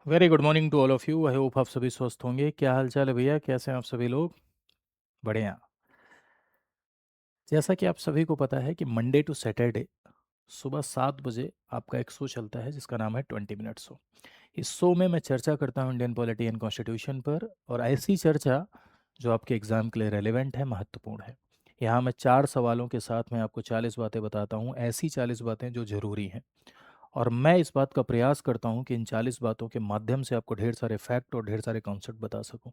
Very good morning to all of you. I hope आप सभी स्वस्थ होंगे। क्या हाल चाल है भैया, कैसे हैं आप सभी लोग? बढ़िया। जैसा कि आप सभी को पता है कि मंडे टू सैटरडे सुबह 7 बजे आपका एक शो चलता है जिसका नाम है 20 मिनट शो। इस शो में मैं चर्चा करता हूँ इंडियन पॉलिटी एंड कॉन्स्टिट्यूशन पर, और ऐसी चर्चा जो आपके एग्जाम के लिए रेलेवेंट है, महत्वपूर्ण है। यहाँ मैं 4 सवालों के साथ में आपको 40 बातें बताता हूँ, ऐसी 40 बातें जो ज़रूरी हैं। और मैं इस बात का प्रयास करता हूँ कि इन 40 बातों के माध्यम से आपको ढेर सारे फैक्ट और ढेर सारे कॉन्सेप्ट बता सकूँ।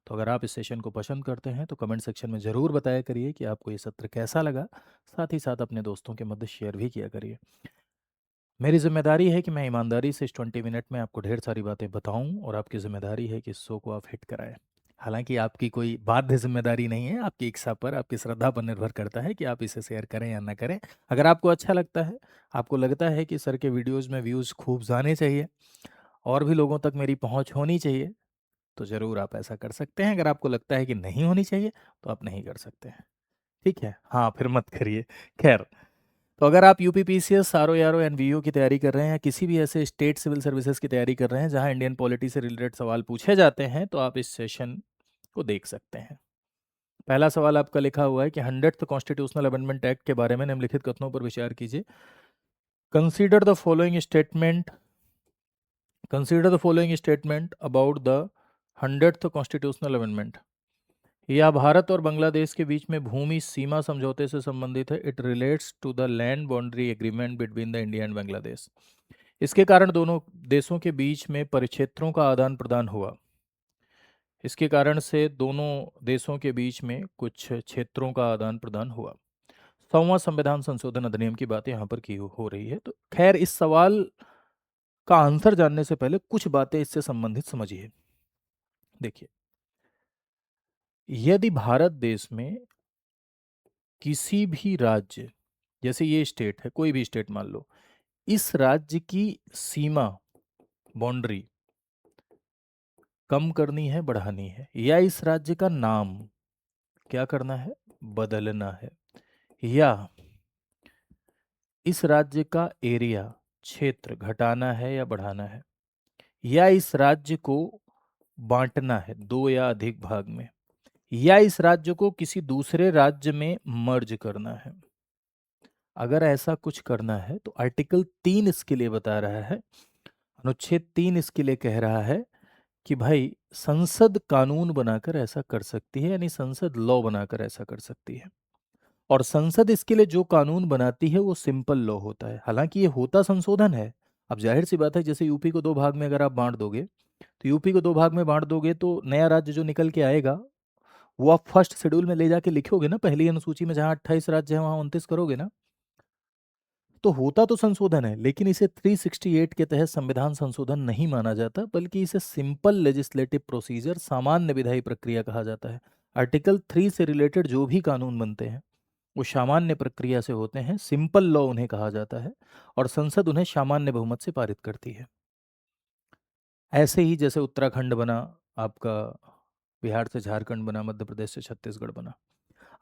तो अगर आप इस सेशन को पसंद करते हैं तो कमेंट सेक्शन में ज़रूर बताया करिए कि आपको ये सत्र कैसा लगा। साथ ही साथ अपने दोस्तों के मध्य शेयर भी किया करिए। मेरी जिम्मेदारी है कि मैं ईमानदारी से इस 20 मिनट में आपको ढेर सारी बातें बताऊं, और आपकी जिम्मेदारी है कि इस शो को आप हिट कराएं। हालांकि आपकी कोई बाध्य जिम्मेदारी नहीं है, आपकी इच्छा पर, आपकी श्रद्धा पर निर्भर करता है कि आप इसे शेयर करें या ना करें। अगर आपको अच्छा लगता है, आपको लगता है कि सर के वीडियोज़ में व्यूज़ खूब जाने चाहिए और भी लोगों तक मेरी पहुंच होनी चाहिए, तो ज़रूर आप ऐसा कर सकते हैं। अगर आपको लगता है कि नहीं होनी चाहिए तो आप नहीं कर सकते हैं। ठीक है, हाँ फिर मत करिए। खैर, तो अगर आप यूपीपीसीएस, आरओ आरओ एनवीओ की तैयारी कर रहे हैं या किसी भी ऐसे स्टेट सिविल सर्विसेज की तैयारी कर रहे हैं जहां इंडियन पॉलिटी से रिलेटेड सवाल पूछे जाते हैं, तो आप इस सेशन को देख सकते हैं। पहला सवाल आपका लिखा हुआ है कि 100th कॉन्स्टिट्यूशनल अमेंडमेंट एक्ट के बारे में निम्नलिखित कथनों पर विचार कीजिए। Consider the following statement consider the following statement about the 100th constitutional amendment. यह भारत और बांग्लादेश के बीच में भूमि सीमा समझौते से संबंधित है। It relates to the land boundary agreement between the India and Bangladesh. इसके कारण दोनों देशों के बीच में परिक्षेत्रों का आदान प्रदान हुआ। इसके कारण से दोनों देशों के बीच में कुछ क्षेत्रों का आदान प्रदान हुआ। 100वां संविधान संशोधन अधिनियम की बात यहाँ पर की हो रही है। तो खैर, इस सवाल का आंसर जानने से पहले कुछ बातें इससे संबंधित समझिए। देखिए, यदि भारत देश में किसी भी राज्य, जैसे ये स्टेट है, कोई भी स्टेट मान लो, इस राज्य की सीमा, बाउंड्री कम करनी है, बढ़ानी है, या इस राज्य का नाम क्या करना है, बदलना है, या इस राज्य का एरिया, क्षेत्र घटाना है या बढ़ाना है, या इस राज्य को बांटना है दो या अधिक भाग में, या इस राज्य को किसी दूसरे राज्य में मर्ज करना है। अगर ऐसा कुछ करना है तो आर्टिकल 3 इसके लिए बता रहा है, अनुच्छेद 3 इसके लिए कह रहा है कि भाई संसद कानून बनाकर ऐसा कर सकती है, यानी संसद लॉ बनाकर ऐसा कर सकती है। और संसद इसके लिए जो कानून बनाती है वो सिंपल लॉ होता है। हालांकि ये होता संशोधन है। अब जाहिर सी बात है, जैसे यूपी को 2 भाग में अगर आप बांट दोगे, तो यूपी को 2 भाग में बांट दोगे तो नया राज्य जो निकल के आएगा वो आप फर्स्ट शेड्यूल में ले जाके लिखोगे ना, पहली अनुसूची में जहां 28 राज्य है वहां 29 करोगे ना। तो होता तो संशोधन है, लेकिन इसे 368 के तहत संविधान संशोधन नहीं माना जाता, बल्कि इसे सिंपल लेजिस्लेटिव प्रोसीजर, सामान्य विधायी प्रक्रिया कहा जाता है। आर्टिकल 3 से रिलेटेड जो भी कानून बनते हैं वो सामान्य प्रक्रिया से होते हैं, सिंपल लॉ उन्हें कहा जाता है, और संसद उन्हें सामान्य बहुमत से पारित करती है। ऐसे ही जैसे उत्तराखंड बना आपका, बिहार से झारखंड बना, मध्य प्रदेश से छत्तीसगढ़ बना।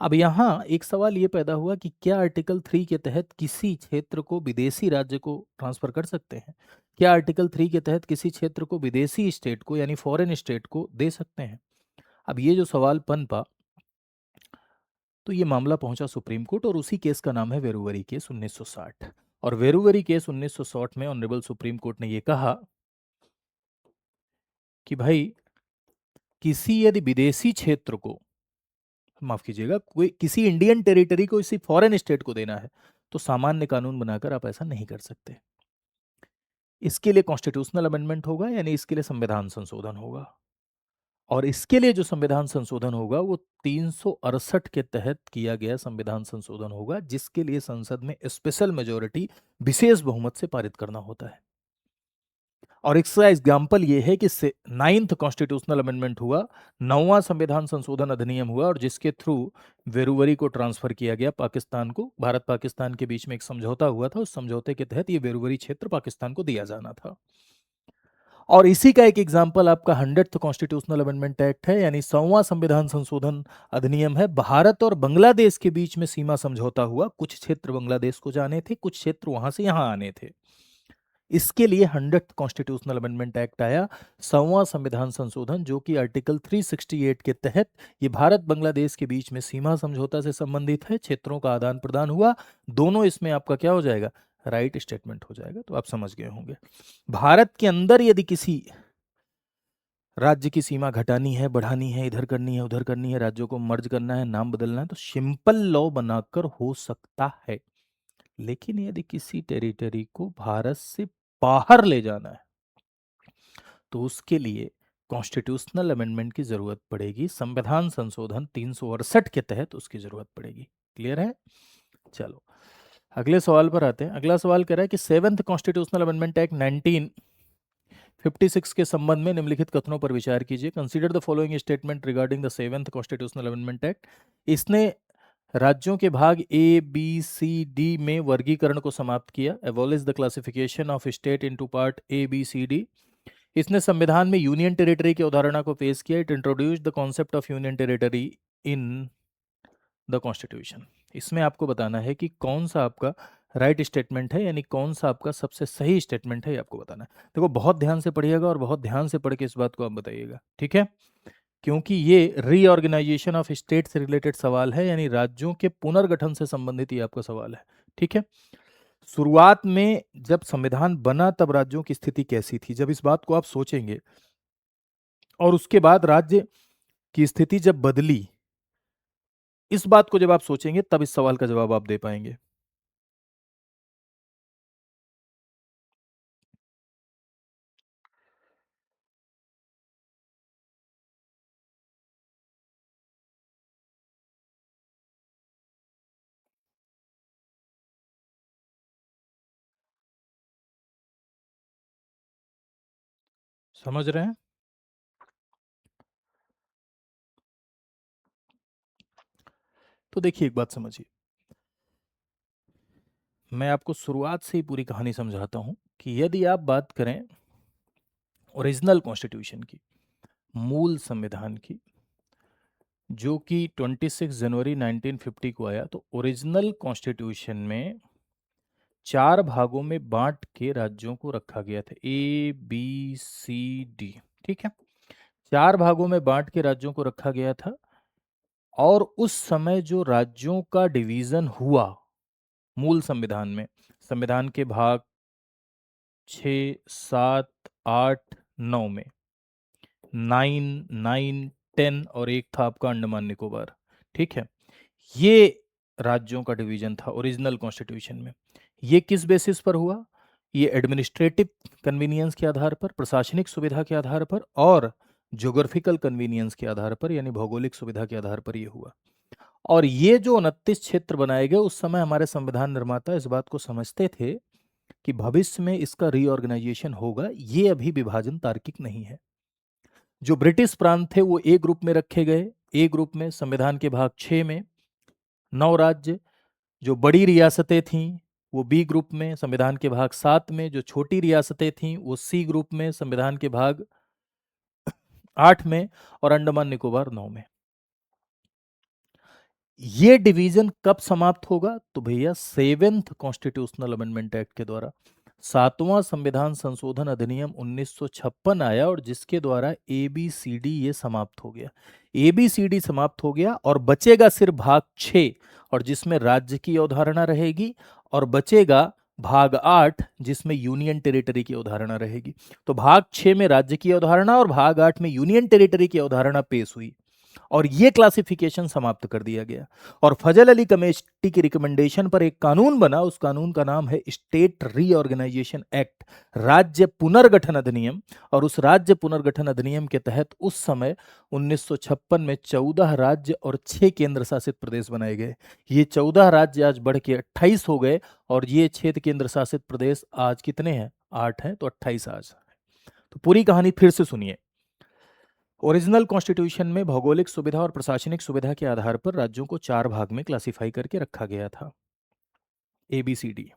अब यहाँ एक सवाल ये पैदा हुआ कि क्या आर्टिकल 3 के तहत किसी क्षेत्र को विदेशी राज्य को ट्रांसफर कर सकते हैं? क्या आर्टिकल 3 के तहत किसी क्षेत्र को विदेशी स्टेट को, यानी फॉरेन स्टेट को दे सकते हैं? अब ये जो सवाल पनपा, तो ये मामला पहुंचा सुप्रीम कोर्ट, और उसी केस का नाम है वेरुवरी केस 1960। और वेरुवरी केस 1960 में ऑनरेबल सुप्रीम कोर्ट ने ये कहा कि भाई किसी यदि विदेशी क्षेत्र को, माफ कीजिएगा, कोई किसी इंडियन टेरिटरी को किसी फॉरेन स्टेट को देना है तो सामान्य कानून बनाकर आप ऐसा नहीं कर सकते। इसके लिए कॉन्स्टिट्यूशनल अमेंडमेंट होगा, यानी इसके लिए संविधान संशोधन होगा। और इसके लिए जो संविधान संशोधन होगा वो 368 के तहत किया गया संविधान संशोधन होगा, जिसके लिए संसद में स्पेशल मेजोरिटी, विशेष बहुमत से पारित करना होता है। और इसका एग्जाम्पल ये है कि 9th कॉन्स्टिट्यूशनल अमेंडमेंट हुआ, 9वां संविधान संशोधन अधिनियम हुआ, और जिसके थ्रू वेरुवरी को ट्रांसफर किया गया पाकिस्तान को। भारत पाकिस्तान के बीच में एक समझौता हुआ था, उस समझौते के तहत ये वेरुवरी क्षेत्र पाकिस्तान को दिया जाना था। और इसी का एक एग्जाम्पल आपका 100th कॉन्स्टिट्यूशनल अमेंडमेंट एक्ट है, यानी 100वां संविधान संशोधन अधिनियम है। भारत और बांग्लादेश के बीच में सीमा समझौता हुआ, कुछ क्षेत्र बांग्लादेश को जाने थे, कुछ क्षेत्र वहां से यहां आने थे। इसके लिए 100th कॉन्स्टिट्यूशनल अमेंडमेंट एक्ट आया, 100वां संविधान संशोधन, जो कि आर्टिकल 368 के तहत ये भारत बांग्लादेश के बीच में सीमा समझौता से संबंधित है, क्षेत्रों का आदान प्रदान हुआ, दोनों इसमें आपका क्या हो जाएगा, राइट स्टेटमेंट हो जाएगा। तो आप समझ गए होंगे। भारत के अंदर यदि किसी राज्य की सीमा घटानी है, बढ़ानी है, इधर करनी है, उधर करनी है, राज्यों को मर्ज करना है, नाम बदलना है, तो सिंपल लॉ बनाकर हो सकता है। लेकिन यदि किसी टेरिटरी को भारत से बाहर ले जाना है तो उसके लिए कॉन्स्टिट्यूशनल अमेंडमेंट की जरूरत पड़ेगी, संविधान संशोधन 368 के तहत उसकी जरूरत पड़ेगी। क्लियर है? चलो अगले सवाल पर आते हैं। अगला सवाल कह रहा है कि 7th कॉन्स्टिट्यूशनल अमेंडमेंट एक्ट 1956 के संबंध में निम्नलिखित कथनों पर विचार कीजिए। Consider the following statement regarding the 7th constitutional amendment act. इसने राज्यों के भाग ए बी सी डी में वर्गीकरण को समाप्त किया, abolish the classification of state into part A B C D. इसने संविधान में यूनियन टेरिटरी की अवधारणा को पेश किया। It introduce the concept of union territory in the constitution. इसमें आपको बताना है कि कौन सा आपका राइट स्टेटमेंट है, यानी कौन सा आपका सबसे सही स्टेटमेंट है, ये आपको बताना है। देखो बहुत ध्यान से पढ़िएगा और बहुत ध्यान से पढ़ के इस बात को आप बताइएगा, ठीक है? क्योंकि ये रीऑर्गेनाइजेशन ऑफ स्टेट से रिलेटेड सवाल है, यानी राज्यों के पुनर्गठन से संबंधित ये आपका सवाल है, ठीक है? शुरुआत में जब संविधान बना तब राज्यों की स्थिति कैसी थी, जब इस बात को आप सोचेंगे, और उसके बाद राज्य की स्थिति जब बदली, इस बात को जब आप सोचेंगे तब इस सवाल का जवाब आप दे पाएंगे। समझ रहे हैं? तो देखिए एक बात समझिए, मैं आपको शुरुआत से ही पूरी कहानी समझाता हूं कि यदि आप बात करें ओरिजिनल कॉन्स्टिट्यूशन की, मूल संविधान की, जो कि 26 जनवरी 1950 को आया, तो ओरिजिनल कॉन्स्टिट्यूशन में 4 भागों में बांट के राज्यों को रखा गया था, ए बी सी डी, ठीक है? 4 भागों में बांट के राज्यों को रखा गया था, और उस समय जो राज्यों का डिवीजन हुआ मूल संविधान में, संविधान के भाग 6, 7, 8, 9 में, 9, 9, 10 और एक था आपका अंडमान निकोबार, ठीक है? ये राज्यों का डिवीजन था ओरिजिनल कॉन्स्टिट्यूशन में। ये किस बेसिस पर हुआ? ये एडमिनिस्ट्रेटिव कन्वीनियंस के आधार पर, प्रशासनिक सुविधा के आधार पर, और ज्योग्राफिकल कन्वीनियंस के आधार पर, यानी भौगोलिक सुविधा के आधार पर ये हुआ। और ये जो 29 क्षेत्र बनाए गए, उस समय हमारे संविधान निर्माता इस बात को समझते थे कि भविष्य में इसका रीऑर्गेनाइजेशन होगा, ये अभी विभाजन तार्किक नहीं है। जो ब्रिटिश प्रांत थे वो ए ग्रुप में रखे गए, ए ग्रुप में संविधान के भाग 6 में 9 राज्य, जो बड़ी रियासतें थीं वो बी ग्रुप में संविधान के भाग 7 में, जो छोटी रियासतें थीं वो सी ग्रुप में संविधान के भाग 8 में, और अंडमान निकोबार 9 में। ये डिवीजन कब समाप्त होगा? तो भैया 7th कॉन्स्टिट्यूशनल अमेंडमेंट एक्ट के द्वारा। 7वां संविधान संशोधन अधिनियम 1956 आया, और जिसके द्वारा ए बी सी डी ये समाप्त हो गया। ए बी सी डी समाप्त हो गया और बचेगा सिर्फ भाग 6, और जिसमें राज्य की अवधारणा रहेगी, और बचेगा भाग 8 जिसमें यूनियन टेरिटरी की अवधारणा रहेगी। तो भाग 6 में राज्य की अवधारणा और भाग 8 में यूनियन टेरिटरी की अवधारणा पेश हुई, और ये क्लासिफिकेशन समाप्त कर दिया गया। और फजल अली कमेटी की रिकमेंडेशन पर एक कानून बना, उस कानून का नाम है स्टेट रीऑर्गेनाइजेशन एक्ट, राज्य पुनर्गठन अधिनियम। और उस राज्य पुनर्गठन अधिनियम के तहत उस समय 1956 में 14 राज्य और 6 केंद्र शासित प्रदेश बनाए गए। ये 14 राज्य आज बढ़ के 28 हो गए, और ये 6 केंद्र शासित प्रदेश आज कितने हैं? 8 हैं, तो 28 आज। तो पूरी कहानी फिर से सुनिए। ओरिजिनल कॉन्स्टिट्यूशन में भौगोलिक सुविधा और प्रशासनिक सुविधा के आधार पर राज्यों को 4 भाग में क्लासिफाई करके रखा गया था, ए बी सी डी।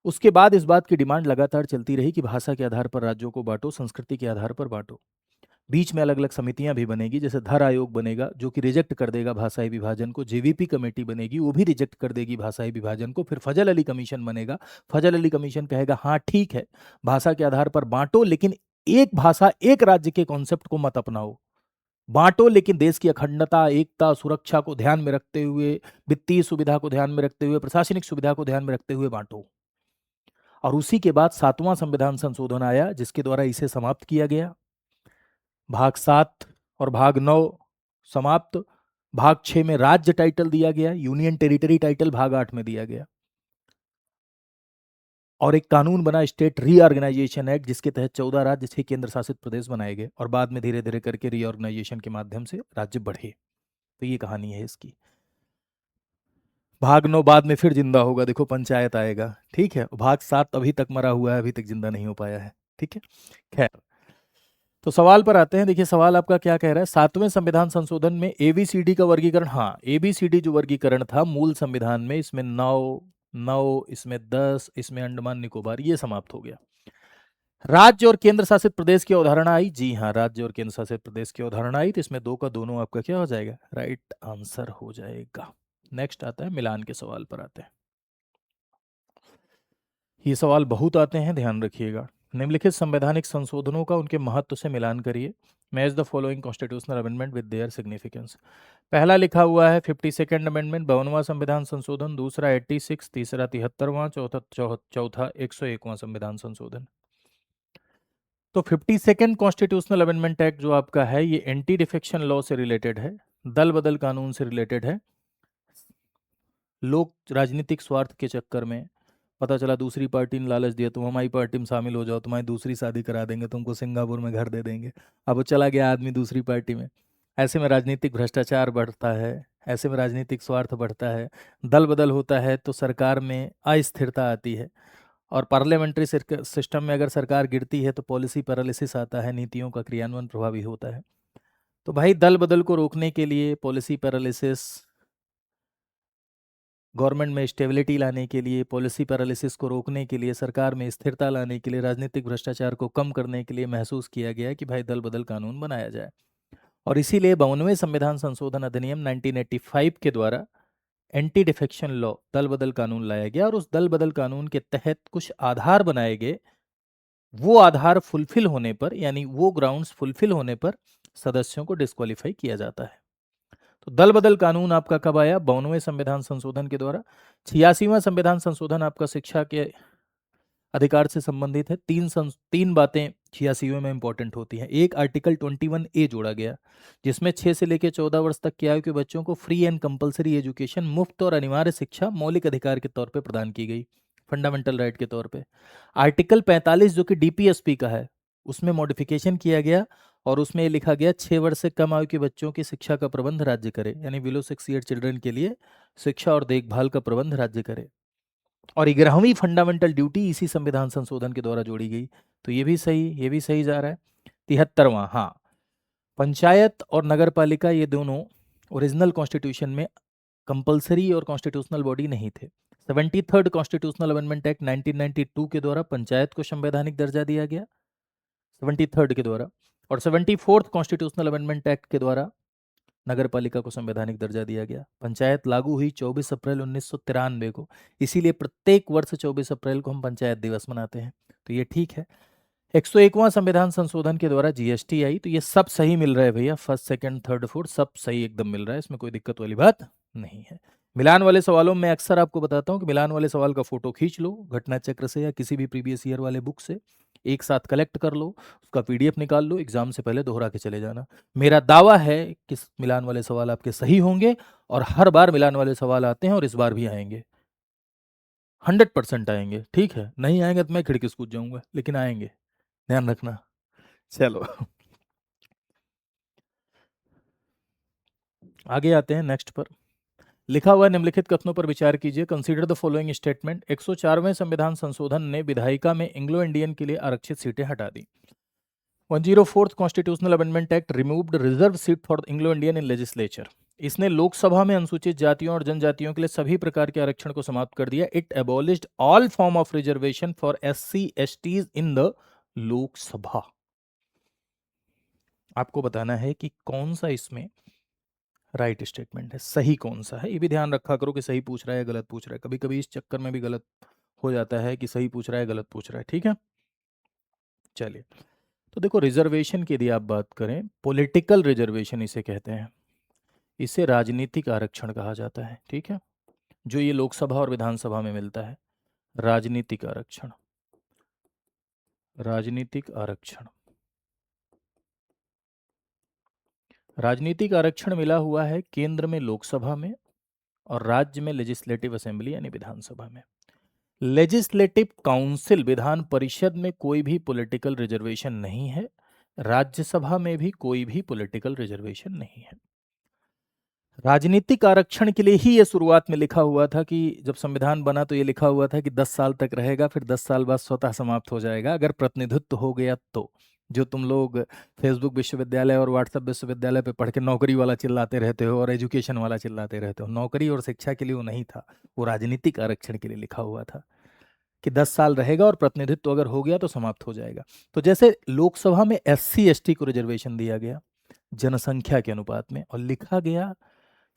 उसके बाद इस बात की डिमांड लगातार चलती रही कि भाषा के आधार पर राज्यों को बांटो, संस्कृति के आधार पर बांटो। बीच में अलग अलग समितियां भी बनेगी, जैसे धर आयोग बनेगा जो कि रिजेक्ट कर देगा भाषाई विभाजन को, जेवीपी कमेटी बनेगी वो भी रिजेक्ट कर देगी भाषाई विभाजन को, फिर फजल अली कमीशन बनेगा, फजल अली कमीशन कहेगा हाँ ठीक है भाषा के आधार पर बांटो लेकिन एक भाषा एक राज्य के कॉन्सेप्ट को मत अपनाओ, बांटो लेकिन देश की अखंडता एकता सुरक्षा को ध्यान में रखते हुए, वित्तीय सुविधा को ध्यान में रखते हुए, प्रशासनिक सुविधा को ध्यान में रखते हुए बांटो। और उसी के बाद 7वां संविधान संशोधन आया जिसके द्वारा इसे समाप्त किया गया। भाग 7 और भाग 9 समाप्त, भाग 6 में राज्य टाइटल दिया गया, यूनियन टेरिटरी टाइटल भाग 8 में दिया गया, और एक कानून बना स्टेट रीऑर्गेनाइजेशन एक्ट जिसके तहत 14 राज्य 6 केंद्र शासित प्रदेश बनाए गए और बाद में धीरे धीरे करके रीऑर्गेनाइजेशन के माध्यम से राज्य बढ़े। तो ये कहानी है इसकी। भाग 9 बाद में फिर जिंदा होगा, देखो पंचायत आएगा, ठीक है। भाग 7 अभी तक मरा हुआ है, अभी तक जिंदा नहीं हो पाया है, ठीक है। खैर, तो सवाल पर आते हैं। देखिए सवाल आपका क्या कह रहा है, 7वें संविधान संशोधन में एबीसीडी का वर्गीकरण, हाँ एबीसीडी जो वर्गीकरण था मूल संविधान में, इसमें 9 इसमें 10, इसमें अंडमान निकोबार, ये समाप्त हो गया। राज्य और केंद्र शासित प्रदेश की अवधारणा आई, जी हाँ राज्य और केंद्र शासित प्रदेश की अवधारणा आई, तो इसमें 2 का दोनों आपका क्या हो जाएगा, राइट आंसर हो जाएगा। नेक्स्ट आता है मिलान के सवाल पर आते हैं। ये सवाल बहुत आते हैं, ध्यान रखिएगा। निम्नलिखित संवैधानिक संशोधनों का उनके महत्व से मिलान करिए। Match the following constitutional amendment with their significance. पहला लिखा हुआ है 52nd अमेंडमेंट 52वां संविधान संशोधन, दूसरा 86, तीसरा 73वां, चौथा 101वां संविधान संशोधन। तो 52nd कॉन्स्टिट्यूशनल अमेंडमेंट एक्ट जो आपका है ये एंटी डिफेक्शन लॉ से रिलेटेड है, दल बदल कानून से रिलेटेड है। लोग राजनीतिक स्वार्थ के चक्कर में, पता चला दूसरी पार्टी ने लालच दिया तुम हमारी पार्टी में शामिल हो जाओ, तुम्हारी दूसरी शादी करा देंगे, तुमको सिंगापुर में घर दे देंगे, अब वो चला गया आदमी दूसरी पार्टी में। ऐसे में राजनीतिक भ्रष्टाचार बढ़ता है, ऐसे में राजनीतिक स्वार्थ बढ़ता है, दल बदल होता है तो सरकार में अस्थिरता आती है, और पार्लियामेंट्री सिस्टम में अगर सरकार गिरती है तो पॉलिसी पैरालिसिस आता है, नीतियों का क्रियान्वयन प्रभावी होता है। तो भाई दल बदल को रोकने के लिए, पॉलिसी पैरालिसिस, गवर्नमेंट में स्टेबिलिटी लाने के लिए, पॉलिसी पैरालिसिस को रोकने के लिए, सरकार में स्थिरता लाने के लिए, राजनीतिक भ्रष्टाचार को कम करने के लिए महसूस किया गया कि भाई दल बदल कानून बनाया जाए। और इसीलिए 52वें संविधान संशोधन अधिनियम 1985 के द्वारा एंटी डिफेक्शन लॉ, दल बदल कानून लाया गया, और उस दल बदल कानून के तहत कुछ आधार बनाए गए। वो आधार फुलफिल होने पर, यानी वो ग्राउंड्स फुलफिल होने पर सदस्यों को डिस्क्वालीफाई किया जाता है। तो दल बदल कानून आपका कब आया, 52वें संविधान संशोधन के द्वारा। 86वां संविधान संशोधन आपका शिक्षा के अधिकार से संबंधित है। तीन बातें 86वें में इंपॉर्टेंट होती हैं। एक, आर्टिकल 21A जोड़ा गया जिसमें 6 से लेकर 14 वर्ष तक की आयु के बच्चों को फ्री एंड कंपलसरी एजुकेशन, मुफ्त और अनिवार्य शिक्षा मौलिक अधिकार के तौर पर प्रदान की गई, फंडामेंटल राइट के तौर पे। आर्टिकल 45 जो कि डीपीएसपी का है, उसमें मॉडिफिकेशन किया गया और उसमें ये लिखा गया 6 वर्ष से कम आयु के बच्चों की शिक्षा का प्रबंध राज्य करे, यानी बिलो 6 ईयर चिल्ड्रन के लिए शिक्षा और देखभाल का प्रबंध राज्य करे। और 11वीं फंडामेंटल ड्यूटी इसी संविधान संशोधन के द्वारा जोड़ी गई। तो ये भी सही, ये भी सही जा रहा है। 73वां, हाँ, पंचायत और नगर पालिका ये दोनों ओरिजिनल कॉन्स्टिट्यूशन में कंपलसरी और कॉन्स्टिट्यूशनल बॉडी नहीं थे। 73rd कॉन्स्टिट्यूशनल अमेंडमेंट एक्ट 1992 के द्वारा पंचायत को संवैधानिक दर्जा दिया गया, 73rd के द्वारा। और 74th कॉन्स्टिट्यूशनल अमेंडमेंट एक्ट के द्वारा नगर पालिका को संवैधानिक दर्जा दिया गया। पंचायत लागू हुई 24 अप्रैल 1993 को, इसीलिए प्रत्येक वर्ष 24 अप्रैल को हम पंचायत दिवस मनाते हैं। तो ये ठीक है। 101वां संविधान संशोधन के द्वारा जीएसटी आई। तो ये सब सही मिल रहा है भैया, फर्स्ट सेकंड थर्ड फोर्थ सब सही एकदम मिल रहा है, इसमें कोई दिक्कत वाली बात नहीं है। मिलान वाले सवालों में अक्सर आपको बताता हूं कि मिलान वाले सवाल का फोटो खींच लो घटना चक्र से या किसी भी प्रीवियस ईयर वाले बुक से, एक साथ कलेक्ट कर लो, उसका पीडीएफ निकाल लो, एग्जाम से पहले दोहरा के चले जाना। मेरा दावा है कि मिलान वाले सवाल आपके सही होंगे, और हर बार मिलान वाले सवाल आते हैं और इस बार भी आएंगे, 100% आएंगे, ठीक है। नहीं आएंगे तो मैं खिड़की से कूद जाऊंगा, लेकिन आएंगे, ध्यान रखना। चलो आगे आते हैं नेक्स्ट पर। लिखा हुआ निम्नलिखित कथनों पर विचार कीजिए। Consider the following statement. 104वें संविधान संशोधन ने विधायिका में एंग्लो इंडियन के लिए आरक्षित सीटें हटा दी। 104th constitutional amendment act removed reserve seat for Anglo Indian in legislature. इसने लोकसभा में अनुसूचित जातियों और जनजातियों के लिए सभी प्रकार के आरक्षण को समाप्त कर दिया। It abolished all form of reservation for SC STs in the Lok Sabha. आपको बताना है कि कौन सा इसमें राइट स्टेटमेंट है, सही कौन सा है। ये भी ध्यान रखा करो कि सही पूछ रहा है गलत पूछ रहा है, कभी कभी इस चक्कर में भी गलत हो जाता है कि सही पूछ रहा है गलत पूछ रहा है। ठीक है, चलिए। तो देखो, रिजर्वेशन की यदि आप बात करें, पॉलिटिकल रिजर्वेशन इसे कहते हैं, इसे राजनीतिक आरक्षण कहा जाता है। ठीक है, जो ये लोकसभा और विधानसभा में मिलता है, राजनीतिक आरक्षण। राजनीतिक आरक्षण, राजनीतिक आरक्षण मिला हुआ है केंद्र में लोकसभा में और राज्य में लेजिस्लेटिव असेंबली यानी विधानसभा में। लेजिस्लेटिव काउंसिल विधान परिषद में कोई भी पॉलिटिकल रिजर्वेशन नहीं है, राज्यसभा में भी कोई भी पॉलिटिकल रिजर्वेशन नहीं है। राजनीतिक आरक्षण के लिए ही ये शुरुआत में लिखा हुआ था कि जब संविधान बना तो ये लिखा हुआ था कि 10 साल तक रहेगा, फिर 10 साल बाद स्वतः समाप्त हो जाएगा अगर प्रतिनिधित्व हो गया तो। जो तुम लोग फेसबुक विश्वविद्यालय और व्हाट्सएप विश्वविद्यालय पे पढ़ के नौकरी वाला चिल्लाते रहते हो और एजुकेशन वाला चिल्लाते रहते हो, नौकरी और शिक्षा के लिए वो नहीं था, वो राजनीतिक आरक्षण के लिए लिखा हुआ था कि 10 साल रहेगा और प्रतिनिधित्व अगर हो गया तो समाप्त हो जाएगा। तो जैसे लोकसभा में एससी एसटी को रिजर्वेशन दिया गया जनसंख्या के अनुपात में, और लिखा गया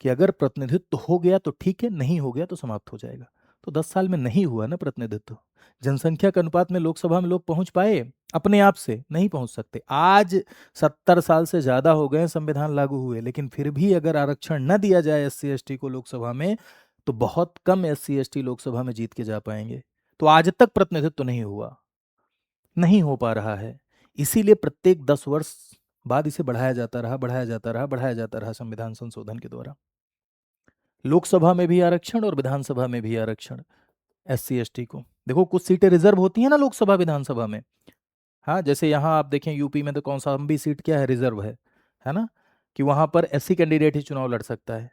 कि अगर प्रतिनिधित्व हो गया तो ठीक है, नहीं हो गया तो समाप्त हो जाएगा। तो 10 साल में नहीं हुआ ना प्रतिनिधित्व, जनसंख्या के अनुपात में लोकसभा में लोग पहुंच पाए? अपने आप से नहीं पहुंच सकते। आज 70 साल से ज्यादा हो गए संविधान लागू हुए, लेकिन फिर भी अगर आरक्षण न दिया जाए एससी एसटी को लोकसभा में, तो बहुत कम एससी एसटी लोकसभा में जीत के जा पाएंगे। तो आज तक प्रतिनिधित्व नहीं हुआ, नहीं हो पा रहा है। इसीलिए प्रत्येक 10 वर्ष बाद इसे बढ़ाया जाता रहा, बढ़ाया जाता रहा, बढ़ाया जाता रहा संविधान संशोधन के द्वारा। लोकसभा में भी आरक्षण और विधानसभा में भी आरक्षण एससी एसटी को। देखो, कुछ सीटें रिजर्व होती हैं ना लोकसभा विधानसभा में। हाँ, जैसे यहाँ आप देखें यूपी में तो कौशाम्बी सीट क्या है, रिजर्व है ना, कि वहां पर एससी कैंडिडेट ही चुनाव लड़ सकता है।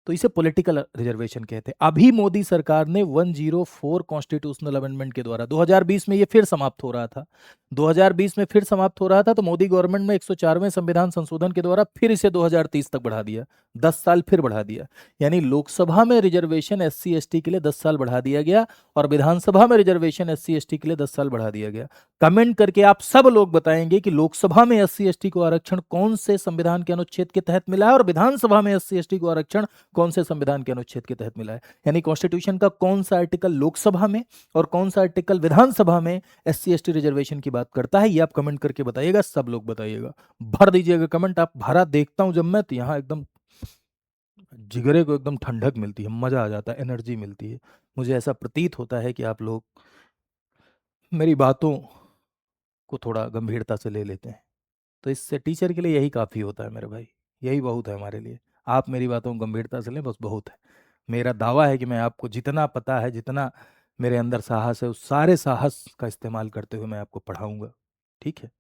तो इसे पॉलिटिकल रिजर्वेशन कहते हैं। अभी मोदी सरकार ने 104 कॉन्स्टिट्यूशनल अमेंडमेंट के द्वारा, 2020 में ये फिर समाप्त हो रहा था, 2020 में फिर समाप्त हो रहा था, तो मोदी गवर्नमेंट में 104वें संविधान संशोधन के द्वारा फिर इसे 2030 तक बढ़ा दिया, 10 साल फिर बढ़ा दिया। यानी लोकसभा में रिजर्वेशन एससी एसटी के लिए 10 साल बढ़ा दिया गया और विधानसभा में रिजर्वेशन एससी एसटी के लिए 10 साल बढ़ा दिया गया। कमेंट करके आप सब लोग बताएंगे कि लोकसभा में एससी एसटी को आरक्षण कौन से संविधान के अनुच्छेद के तहत मिला है और विधानसभा में एससी एसटी को आरक्षण कौन से संविधान के अनुच्छेद के तहत मिला है। यानी कॉन्स्टिट्यूशन का कौन सा आर्टिकल लोकसभा में और कौन सा आर्टिकल विधानसभा में एससी एसटी रिजर्वेशन की बात करता है, ये आप कमेंट करके बताइएगा, सब लोग बताइएगा, भर दीजिएगा कमेंट। आप भरा देखता हूं जब मैं, तो यहाँ एकदम जिगरे को एकदम ठंडक मिलती है, मजा आ जाता है, एनर्जी मिलती है। मुझे ऐसा प्रतीत होता है कि आप लोग मेरी बातों को थोड़ा गंभीरता से ले लेते हैं। तो इससे टीचर के लिए यही काफ़ी होता है मेरे भाई, यही बहुत है हमारे लिए। आप मेरी बातों को गंभीरता से लें, बस बहुत है। मेरा दावा है कि मैं आपको जितना पता है, जितना मेरे अंदर साहस है, उस सारे साहस का इस्तेमाल करते हुए मैं आपको पढ़ाऊंगा। ठीक है।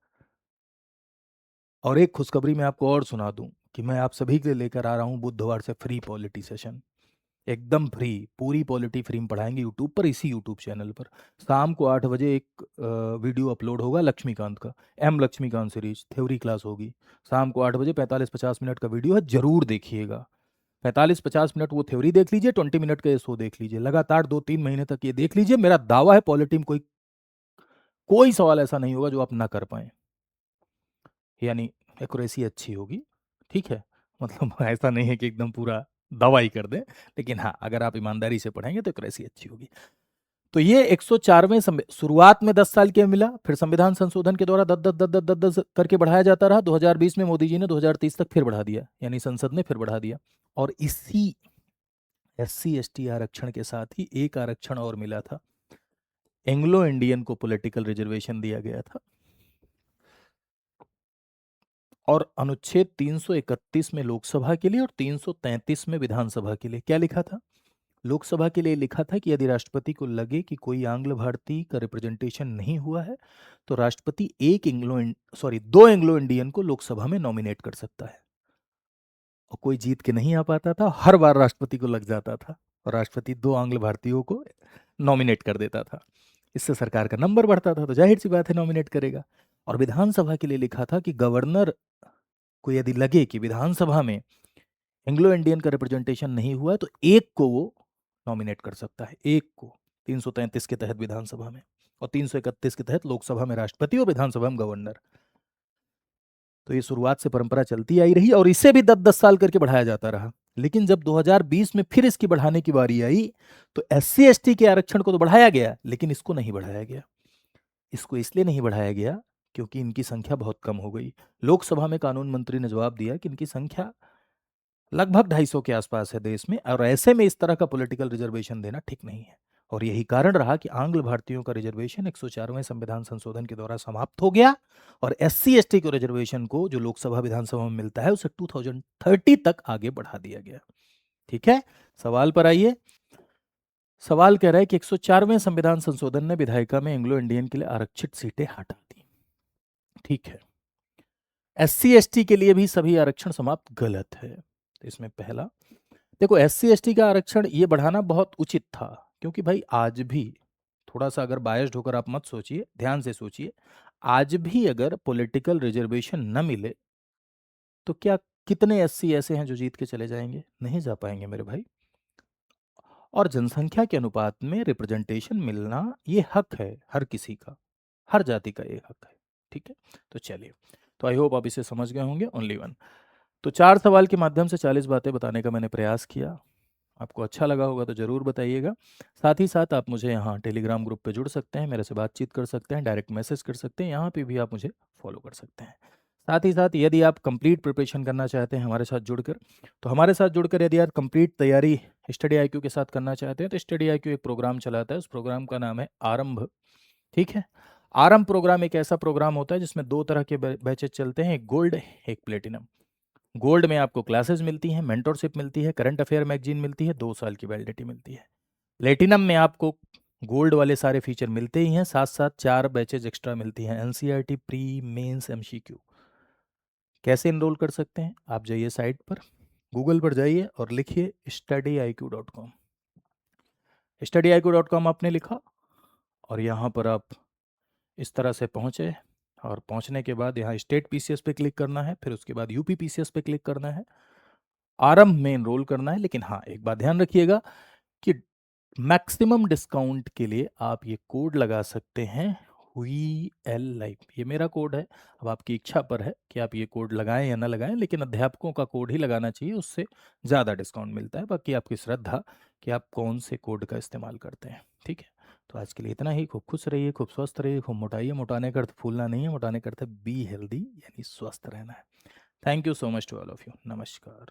और एक खुशखबरी मैं आपको और सुना दूं कि मैं आप सभी के लिए लेकर आ रहा हूं बुधवार से फ्री पॉलिटी सेशन, एकदम फ्री। पूरी पॉलिटी फ्री में पढ़ाएंगे यूट्यूब पर, इसी यूट्यूब चैनल पर। शाम को 8 बजे एक वीडियो अपलोड होगा लक्ष्मीकांत का, M Laxmikant series theory class होगी। शाम को 8 बजे 45-50 मिनट का वीडियो है, जरूर देखिएगा। 45-50 मिनट वो थ्योरी देख लीजिए, 20 मिनट का ये शो देख लीजिए, लगातार 2-3 महीने तक ये देख लीजिए। मेरा दावा है पॉलिटी में कोई कोई सवाल ऐसा नहीं होगा जो आप ना कर पाए, यानी एक्यूरेसी अच्छी होगी। ठीक है, मतलब ऐसा नहीं है कि एकदम पूरा दवाई कर दें, लेकिन हाँ, अगर आप ईमानदारी से पढ़ेंगे तो एक्यूरेसी अच्छी होगी। तो ये 104वें शुरुआत में 10 साल के मिला, फिर संविधान संशोधन के द्वारा 10 करके बढ़ाया जाता रहा। 2020 में मोदी जी ने 2030 तक फिर बढ़ा दिया, यानी संसद ने फिर बढ़ा दिया। और इसी एससी एसटी आरक्षण के साथ ही एक आरक्षण और मिला था, एंग्लो इंडियन को पॉलिटिकल रिजर्वेशन दिया गया था। और अनुच्छेद 331 में लोकसभा के लिए और 333 में विधानसभा के लिए क्या लिखा था? लोकसभा के लिए लिखा था कि यदि राष्ट्रपति को लगे कि कोई आंग्ल भारतीय का रिप्रेजेंटेशन नहीं हुआ है, तो राष्ट्रपति दो एंग्लो इंडियन को लोकसभा में नॉमिनेट कर सकता है। और कोई जीत के नहीं आ पाता था, हर बार राष्ट्रपति को लग जाता था और राष्ट्रपति दो आंग्ल भारतीयों को नॉमिनेट कर देता था। इससे सरकार का नंबर बढ़ता था, तो जाहिर सी बात है नॉमिनेट करेगा। और विधानसभा के लिए लिखा था कि गवर्नर को यदि लगे कि विधानसभा में एंग्लो इंडियन का रिप्रेजेंटेशन नहीं हुआ है, तो एक को वो नॉमिनेट कर सकता है, एक को। 333 के तहत विधानसभा में और 331 के तहत लोकसभा में राष्ट्रपति और विधानसभा में गवर्नर। तो ये शुरुआत से परंपरा चलती आई रही और इसे भी 10-10 साल करके बढ़ाया जाता रहा। लेकिन जब 2020 में फिर इसकी बढ़ाने की बारी आई, तो एससी एसटी के आरक्षण को तो बढ़ाया गया, लेकिन इसको नहीं बढ़ाया गया। इसको इसलिए नहीं बढ़ाया गया क्योंकि इनकी संख्या बहुत कम हो गई। लोकसभा में कानून मंत्री ने जवाब दिया कि इनकी संख्या लगभग 250 के आसपास है देश में, और ऐसे में इस तरह का पॉलिटिकल रिजर्वेशन देना ठीक नहीं है। और यही कारण रहा कि आंग्ल भारतीयों का रिजर्वेशन 104वें संविधान संशोधन के द्वारा समाप्त हो गया, और एससी एसटी के रिजर्वेशन को जो लोकसभा विधानसभा में मिलता है उसे 2030 तक आगे बढ़ा दिया गया। ठीक है, सवाल पर आइए। सवाल कह रहा है कि 104वें संविधान संशोधन ने विधायिका में एंग्लो इंडियन के लिए आरक्षित सीटें हटा दी। ठीक है, एससी एसटी के लिए भी सभी आरक्षण समाप्त गलत है। तो इसमें पहला, देखो एससी एसटी का आरक्षण ये बढ़ाना बहुत उचित था, क्योंकि भाई आज भी, थोड़ा सा अगर बायस्ड होकर आप मत सोचिए, ध्यान से सोचिए, आज भी अगर पॉलिटिकल रिजर्वेशन न मिले तो क्या कितने एससी ऐसे हैं जो जीत के चले जाएंगे? नहीं जा पाएंगे मेरे भाई। और जनसंख्या के अनुपात में रिप्रेजेंटेशन मिलना ये हक है हर किसी का, हर जाति का ये हक है। ठीक है, तो चलिए, तो आई होप आप इसे समझ गए होंगे। Only one. तो 4 सवाल के माध्यम से 40 बातें बताने का मैंने प्रयास किया। आपको अच्छा लगा होगा तो ज़रूर बताइएगा। साथ ही साथ आप मुझे यहाँ टेलीग्राम ग्रुप पे जुड़ सकते हैं, मेरे से बातचीत कर सकते हैं, डायरेक्ट मैसेज कर सकते हैं, यहाँ पे भी आप मुझे फॉलो कर सकते हैं। साथ ही साथ यदि आप कंप्लीट प्रिपरेशन करना चाहते हैं हमारे साथ जुड़कर, तो हमारे साथ जुड़कर यदि आप कंप्लीट तैयारी स्टडी आईक्यू के साथ करना चाहते हैं, तो स्टडी आईक्यू एक प्रोग्राम चलाता है, उस प्रोग्राम का नाम है आरंभ। ठीक है, आरंभ प्रोग्राम एक ऐसा प्रोग्राम होता है जिसमें 2 तरह के बैचेज चलते हैं, एक गोल्ड एक प्लेटिनम। गोल्ड में आपको क्लासेस मिलती हैं, मेंटरशिप मिलती है, करंट अफेयर मैगजीन मिलती है, 2 साल की वैलिडिटी मिलती है। प्लेटिनम में आपको गोल्ड वाले सारे फीचर मिलते ही हैं, साथ साथ 4 बैचेज एक्स्ट्रा मिलती हैं, एनसीईआरटी, प्री, मेंस, एमसीक्यू। कैसे इनरोल कर सकते हैं? आप जाइए साइट पर, गूगल पर जाइए और लिखिए studiiq.com। studiiq.com आपने लिखा और यहाँ पर आप इस तरह से पहुँचे, और पहुँचने के बाद यहाँ स्टेट पीसीएस पे क्लिक करना है, फिर उसके बाद यूपी पीसीएस पे क्लिक करना है, आरंभ में इनरोल करना है। लेकिन हाँ, एक बात ध्यान रखिएगा कि मैक्सिमम डिस्काउंट के लिए आप ये कोड लगा सकते हैं, हुई एल लाइव। ये मेरा कोड है, अब आपकी इच्छा पर है कि आप ये कोड लगाएं या ना लगाएं, लेकिन अध्यापकों का कोड ही लगाना चाहिए, उससे ज़्यादा डिस्काउंट मिलता है। बाकी आपकी श्रद्धा कि आप कौन से कोड का इस्तेमाल करते हैं। ठीक है, तो आज के लिए इतना ही। खूब खुश रहिए, खूब स्वस्थ रहिए, खूब मोटाइए। मोटाने का अर्थ फूलना नहीं है, मोटाने का अर्थ बी हेल्दी, यानी स्वस्थ रहना है। Thank you so much to all of you. नमस्कार।